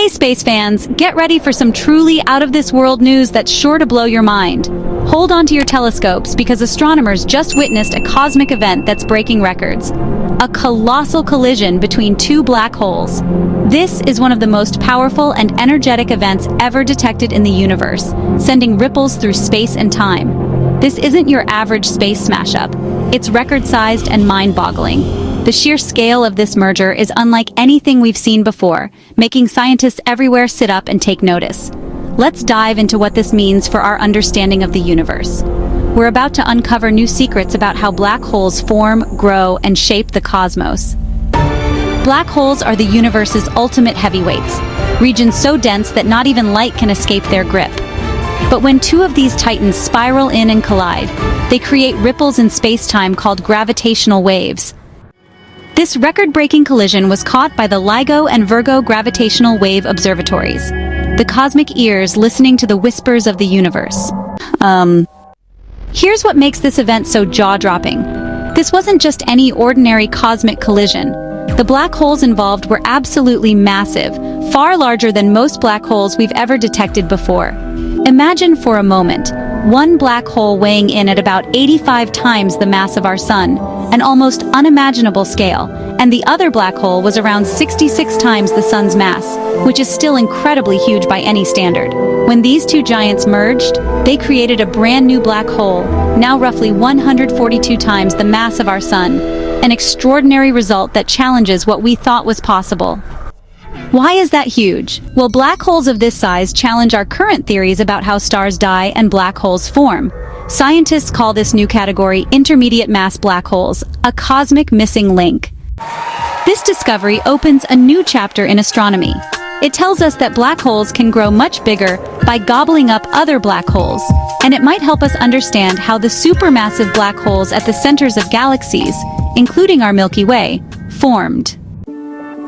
Hey space fans, get ready for some truly out-of-this-world news that's sure to blow your mind. Hold on to your telescopes because astronomers just witnessed a cosmic event that's breaking records. A colossal collision between two black holes. This is one of the most powerful and energetic events ever detected in the universe, sending ripples through space and time. This isn't your average space smash-up. It's record-sized and mind-boggling. The sheer scale of this merger is unlike anything we've seen before, making scientists everywhere sit up and take notice. Let's dive into what this means for our understanding of the universe. We're about to uncover new secrets about how black holes form, grow, and shape the cosmos. Black holes are the universe's ultimate heavyweights, regions so dense that not even light can escape their grip. But when two of these titans spiral in and collide, they create ripples in space-time called gravitational waves. This record-breaking collision was caught by the LIGO and Virgo gravitational wave observatories, the cosmic ears listening to the whispers of the universe. Here's what makes this event so jaw-dropping. This wasn't just any ordinary cosmic collision. The black holes involved were absolutely massive, far larger than most black holes we've ever detected before. Imagine for a moment, one black hole weighing in at about 85 times the mass of our Sun, an almost unimaginable scale, and the other black hole was around 66 times the Sun's mass, which is still incredibly huge by any standard. When these two giants merged, they created a brand new black hole, now roughly 142 times the mass of our Sun, an extraordinary result that challenges what we thought was possible. Why is that huge? Well, black holes of this size challenge our current theories about how stars die and black holes form. Scientists call this new category intermediate mass black holes, a cosmic missing link. This discovery opens a new chapter in astronomy. It tells us that black holes can grow much bigger by gobbling up other black holes, and it might help us understand how the supermassive black holes at the centers of galaxies, including our Milky Way, formed.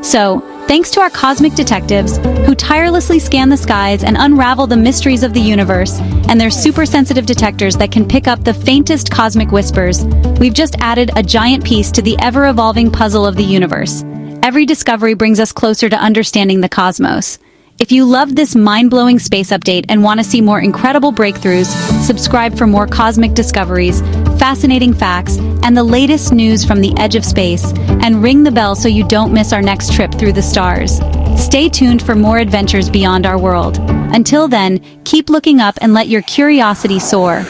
So, thanks to our cosmic detectives, who tirelessly scan the skies and unravel the mysteries of the universe, and their super-sensitive detectors that can pick up the faintest cosmic whispers, we've just added a giant piece to the ever-evolving puzzle of the universe. Every discovery brings us closer to understanding the cosmos. If you loved this mind-blowing space update and want to see more incredible breakthroughs, subscribe for more cosmic discoveries, fascinating facts, and the latest news from the edge of space, and ring the bell so you don't miss our next trip through the stars. Stay tuned for more adventures beyond our world. Until then, keep looking up and let your curiosity soar.